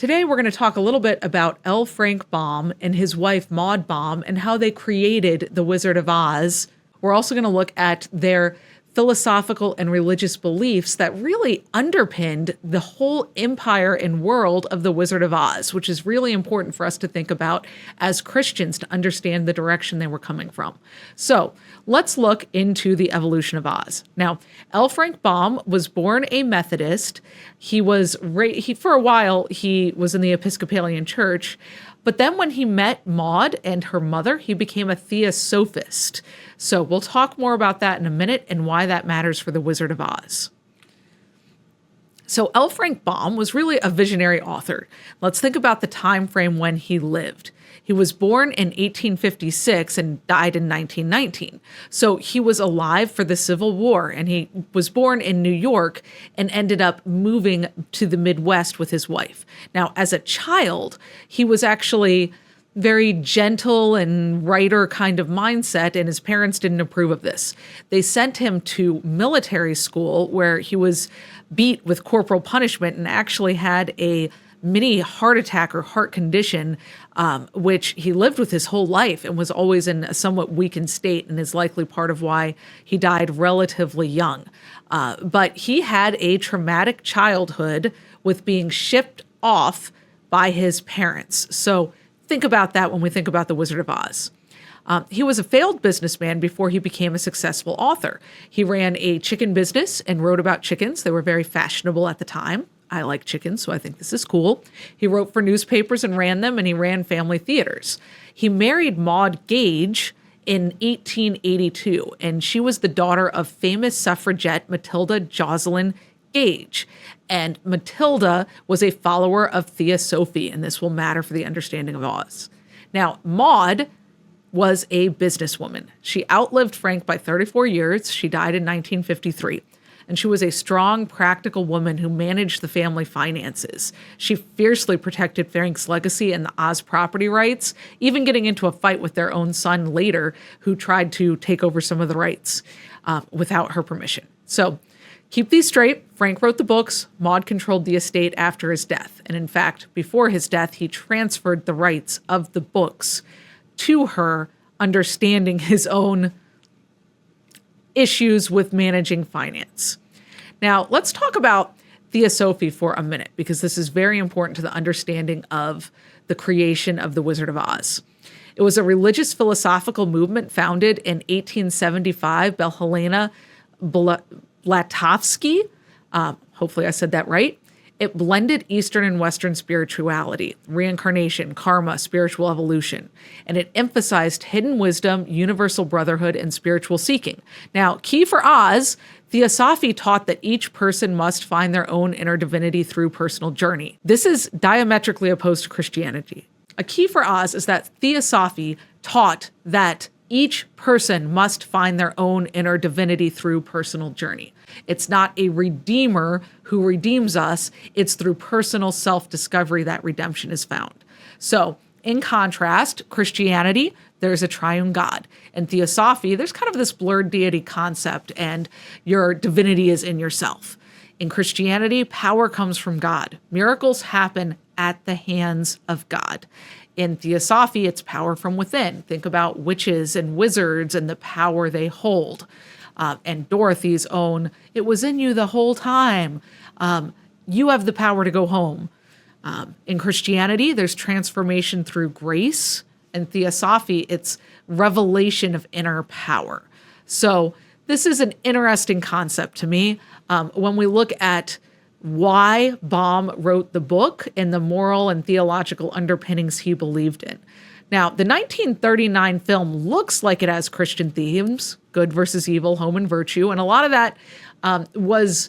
Today, we're going to talk a little bit about L. Frank Baum and his wife, Maud Baum, and how they created The Wizard of Oz. We're also going to look at their philosophical and religious beliefs that really underpinned the whole empire and world of The Wizard of Oz, which is really important for us to think about as Christians to understand the direction they were coming from. So let's look into the evolution of Oz. Now, L. Frank Baum was born a Methodist. He was for a while, he was in the Episcopalian Church. But then when he met Maud and her mother, he became a Theosophist. So we'll talk more about that in a minute and why that matters for The Wizard of Oz. So L. Frank Baum was really a visionary author. Let's think about the time frame when he lived. He was born in 1856 and died in 1919. So he was alive for the Civil War, and he was born in New York and ended up moving to the Midwest with his wife. Now, as a child, he was actually very gentle and writer kind of mindset, and his parents didn't approve of this. They sent him to military school where he was beat with corporal punishment and actually had a mini heart attack or heart condition, which he lived with his whole life and was always in a somewhat weakened state, and is likely part of why he died relatively young. But he had a traumatic childhood with being shipped off by his parents. So think about that when we think about The Wizard of Oz. He was a failed businessman before he became a successful author. He ran a chicken business and wrote about chickens. They were very fashionable at the time. I like chickens, so I think this is cool. He wrote for newspapers and ran them, and he ran family theaters. He married Maud Gage in 1882, and she was the daughter of famous suffragette Matilda Joslyn Gage. And Matilda was a follower of Theosophy, and this will matter for the understanding of Oz. Now, Maud was a businesswoman. She outlived Frank by 34 years. She died in 1953. And she was a strong, practical woman who managed the family finances. She fiercely protected Frank's legacy and the Oz property rights, even getting into a fight with their own son later, who tried to take over some of the rights without her permission. So keep these straight. Frank wrote the books. Maud controlled the estate after his death. And in fact, before his death, he transferred the rights of the books to her, understanding his own issues with managing finance. Now, let's talk about Theosophy for a minute, because this is very important to the understanding of the creation of The Wizard of Oz. It was a religious philosophical movement founded in 1875 by Helena Blavatsky. Hopefully I said that right. It blended Eastern and Western spirituality, reincarnation, karma, spiritual evolution, and it emphasized hidden wisdom, universal brotherhood, and spiritual seeking. Now, key for Oz, Theosophy taught that each person must find their own inner divinity through personal journey. This is diametrically opposed to Christianity. A key for Oz is that Theosophy taught that each person must find their own inner divinity through personal journey. It's not a redeemer who redeems us. It's through personal self-discovery that redemption is found. So in contrast, Christianity, there's a triune God. In Theosophy, there's kind of this blurred deity concept, and your divinity is in yourself. In Christianity, power comes from God. Miracles happen at the hands of God. In Theosophy, it's power from within. Think about witches and wizards and the power they hold. And Dorothy's own, it was in you the whole time. You have the power to go home. In Christianity, there's transformation through grace. In Theosophy, it's revelation of inner power. So this is an interesting concept to me. When we look at why Baum wrote the book and the moral and theological underpinnings he believed in. Now, the 1939 film looks like it has Christian themes, good versus evil, home and virtue, and a lot of that was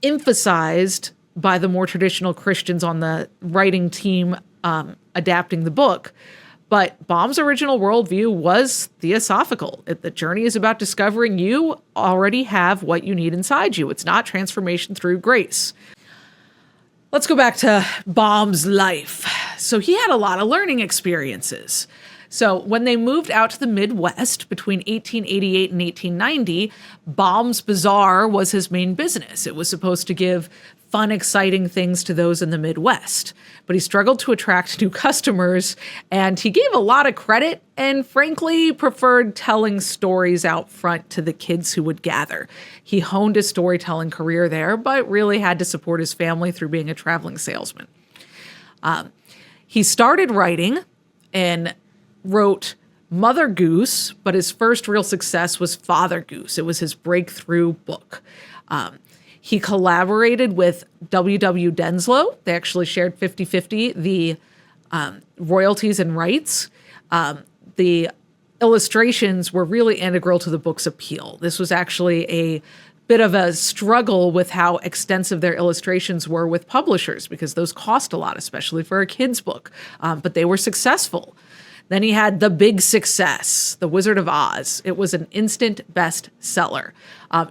emphasized by the more traditional Christians on the writing team adapting the book. But Baum's original worldview was theosophical. The journey is about discovering you already have what you need inside you. It's not transformation through grace. Let's go back to Baum's life. So he had a lot of learning experiences. So when they moved out to the Midwest between 1888 and 1890, Baum's Bazaar was his main business. It was supposed to give fun, exciting things to those in the Midwest. But he struggled to attract new customers, and he gave a lot of credit and frankly preferred telling stories out front to the kids who would gather. He honed his storytelling career there, but really had to support his family through being a traveling salesman. He started writing and wrote Mother Goose, but his first real success was Father Goose. It was his breakthrough book. He collaborated with W. Denslow. They actually shared 50-50 the royalties and rights. The illustrations were really integral to the book's appeal. This was actually a bit of a struggle with how extensive their illustrations were with publishers, because those cost a lot, especially for a kid's book. But they were successful. Then he had the big success, The Wizard of Oz. It was an instant bestseller.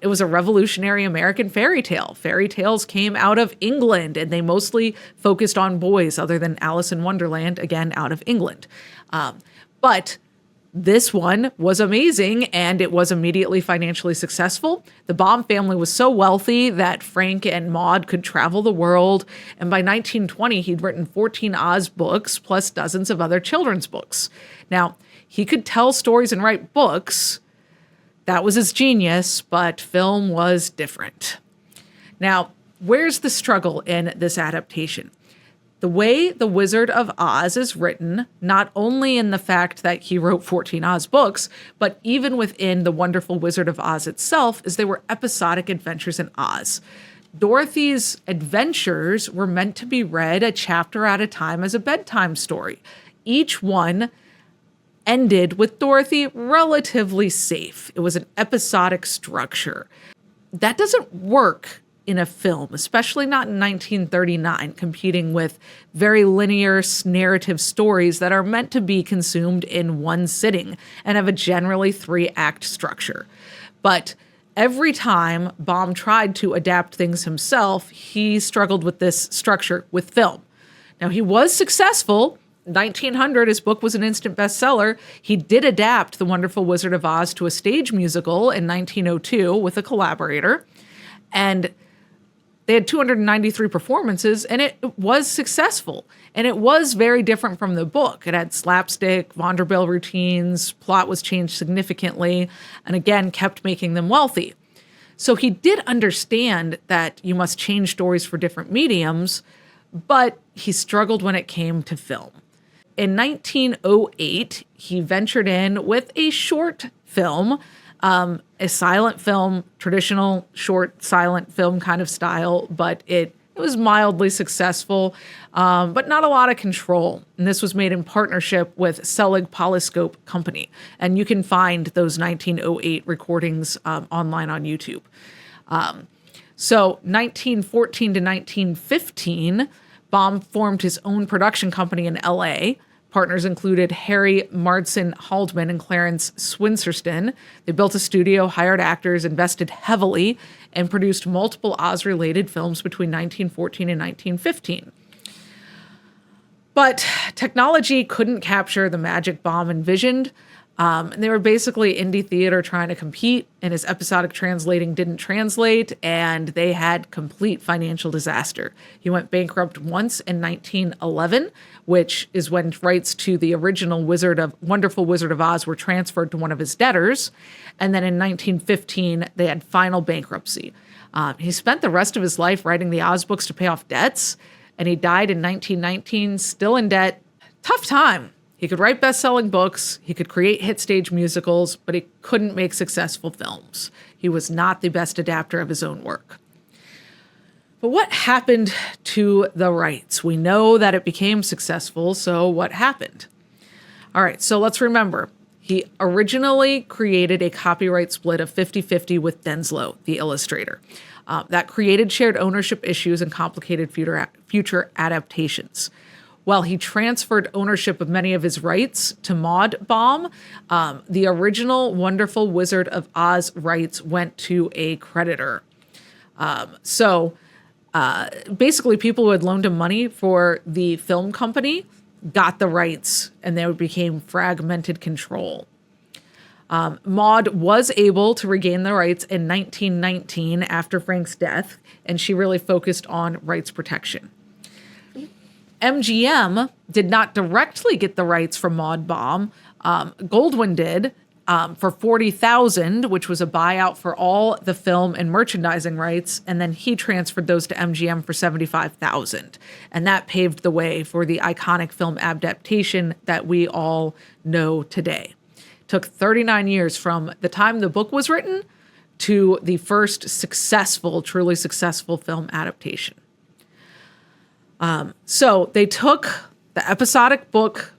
It was a revolutionary American fairy tale. Fairy tales came out of England, and they mostly focused on boys, other than Alice in Wonderland, again, out of England. But this one was amazing, and it was immediately financially successful. The Baum family was so wealthy that Frank and Maud could travel the world, and by 1920, he'd written 14 Oz books, plus dozens of other children's books. Now, he could tell stories and write books. That was his genius, but film was different. Now, where's the struggle in this adaptation? The way The Wizard of Oz is written, not only in the fact that he wrote 14 Oz books, but even within The Wonderful Wizard of Oz itself, is they were episodic adventures in Oz. Dorothy's adventures were meant to be read a chapter at a time as a bedtime story. Each one ended with Dorothy relatively safe. It was an episodic structure. That doesn't work in a film, especially not in 1939, competing with very linear narrative stories that are meant to be consumed in one sitting and have a generally 3-act structure. But every time Baum tried to adapt things himself, he struggled with this structure with film. Now, he was successful. 1900, his book was an instant bestseller. He did adapt The Wonderful Wizard of Oz to a stage musical in 1902 with a collaborator. And they had 293 performances, and it was successful. And it was very different from the book. It had slapstick, Vanderbilt routines, plot was changed significantly, and again, kept making them wealthy. So he did understand that you must change stories for different mediums, but he struggled when it came to film. In 1908, he ventured in with a short film, a silent film, traditional short silent film kind of style, but it was mildly successful, but not a lot of control. And this was made in partnership with Selig Polyscope Company. And you can find those 1908 recordings online on YouTube. So 1914 to 1915, Baum formed his own production company in LA. Partners included Harry Marsden Haldeman and Clarence Swincerton. They built a studio, hired actors, invested heavily, and produced multiple Oz-related films between 1914 and 1915. But technology couldn't capture the magic Baum envisioned. And they were basically indie theater trying to compete, and his episodic translating didn't translate, and they had complete financial disaster. He went bankrupt once in 1911, which is when rights to the original Wonderful Wizard of Oz were transferred to one of his debtors. And then in 1915, they had final bankruptcy. He spent the rest of his life writing the Oz books to pay off debts, and he died in 1919, still in debt. Tough time. He could write best-selling books, he could create hit stage musicals, but he couldn't make successful films. He was not the best adapter of his own work. But what happened to the rights? We know that it became successful, so what happened? All right, so let's remember. He originally created a copyright split of 50-50 with Denslow, the illustrator. That created shared ownership issues and complicated future adaptations. While he transferred ownership of many of his rights to Maud Baum, the original Wonderful Wizard of Oz rights went to a creditor. Basically, people who had loaned him money for the film company got the rights, and there became fragmented control. Maud was able to regain the rights in 1919 after Frank's death, and she really focused on rights protection. MGM did not directly get the rights from Maud Baum. Goldwyn did for $40,000, which was a buyout for all the film and merchandising rights, and then he transferred those to MGM for $75,000, and that paved the way for the iconic film adaptation that we all know today. Took 39 years from the time the book was written to the first successful, truly successful film adaptation. So they took the episodic book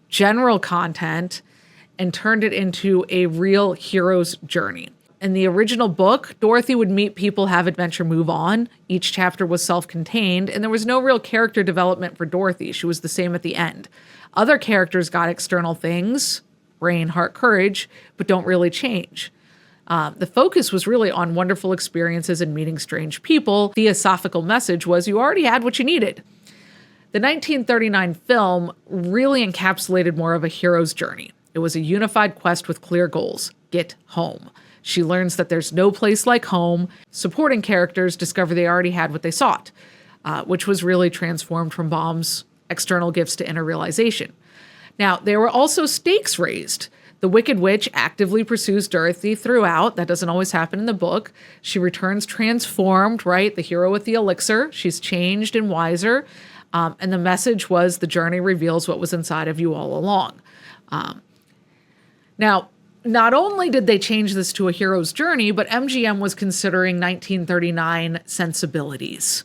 general content and turned it into a real hero's journey. In the original book, Dorothy would meet people, have adventure, move on. Each chapter was self-contained, and there was no real character development for Dorothy. She was the same at the end. Other characters got external things, brain, heart, courage, but don't really change. The focus was really on wonderful experiences and meeting strange people. The theosophical message was you already had what you needed. The 1939 film really encapsulated more of a hero's journey. It was a unified quest with clear goals. Get home. She learns that there's no place like home. Supporting characters discover they already had what they sought, which was really transformed from Baum's external gifts to inner realization. Now, there were also stakes raised. The Wicked Witch actively pursues Dorothy throughout. That doesn't always happen in the book. She returns transformed, right? The hero with the elixir. She's changed and wiser. And the message was the journey reveals what was inside of you all along. Now, not only did they change this to a hero's journey, but MGM was considering 1939 sensibilities.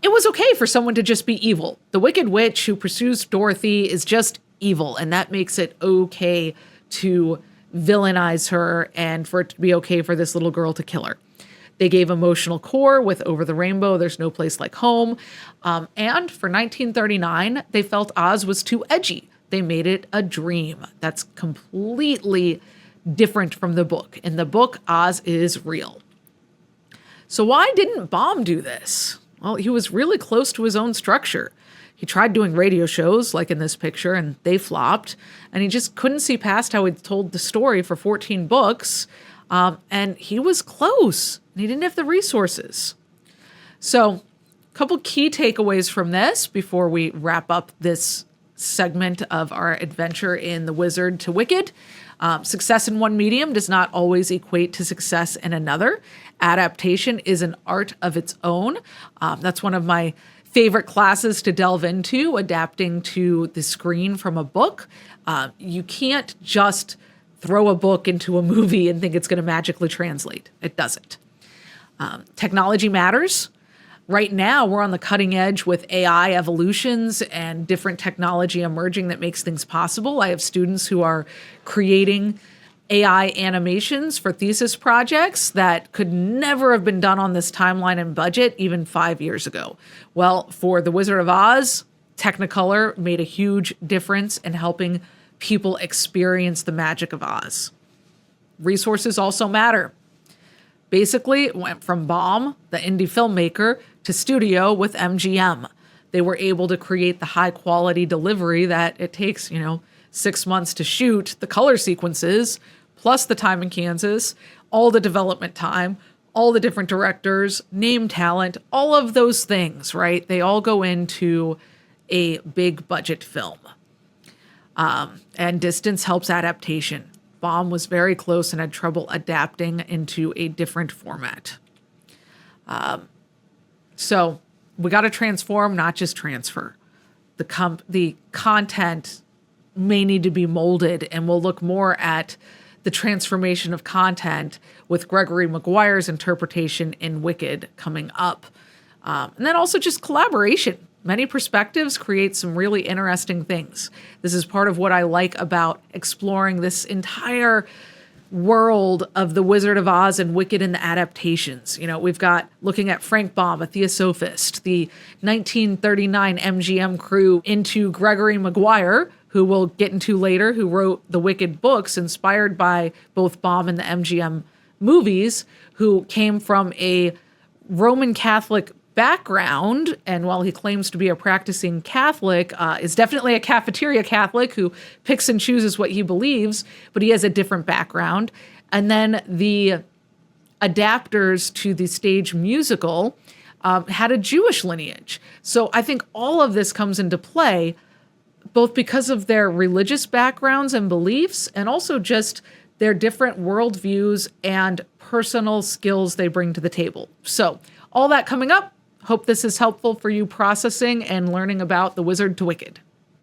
It was okay for someone to just be evil. The Wicked Witch who pursues Dorothy is just evil, and that makes it okay to villainize her and for it to be okay for this little girl to kill her. They gave emotional core with Over the Rainbow, There's No Place Like Home. And for 1939, they felt Oz was too edgy. They made it a dream. That's completely different from the book. In the book, Oz is real. So why didn't Baum do this? Well, he was really close to his own structure. He tried doing radio shows, like in this picture, and they flopped. And he just couldn't see past how he'd told the story for 14 books. And he was close, and he didn't have the resources. So a couple key takeaways from this before we wrap up this segment of our adventure in The Wizard to Wicked. Success in one medium does not always equate to success in another. Adaptation is an art of its own. That's one of my favorite classes to delve into, adapting to the screen from a book. You can't just throw a book into a movie and think it's going to magically translate. It doesn't. Technology matters. Right now, we're on the cutting edge with AI evolutions and different technology emerging that makes things possible. I have students who are creating AI animations for thesis projects that could never have been done on this timeline and budget even 5 years ago. Well, for The Wizard of Oz, Technicolor made a huge difference in helping people experience the magic of Oz. Resources also matter. Basically, it went from Baum, the indie filmmaker, to studio with MGM. They were able to create the high quality delivery that it takes, 6 months to shoot the color sequences, plus the time in Kansas, all the development time, all the different directors, name talent, all of those things, right? They all go into a big budget film. And distance helps adaptation. Baum was very close and had trouble adapting into a different format. So we got to transform, not just transfer. The content may need to be molded, and we'll look more at the transformation of content with Gregory Maguire's interpretation in Wicked coming up. And then also just collaboration. Many perspectives create some really interesting things. This is part of what I like about exploring this entire world of The Wizard of Oz and Wicked and the adaptations. We've got looking at Frank Baum, a theosophist, the 1939 MGM crew into Gregory Maguire, who we'll get into later, who wrote the Wicked books inspired by both Baum and the MGM movies, who came from a Roman Catholic background, and while he claims to be a practicing Catholic, is definitely a cafeteria Catholic who picks and chooses what he believes, but he has a different background. And then the adapters to the stage musical had a Jewish lineage. So I think all of this comes into play, both because of their religious backgrounds and beliefs, and also just their different worldviews and personal skills they bring to the table. So all that coming up. Hope this is helpful for you processing and learning about The Wizard to Wicked.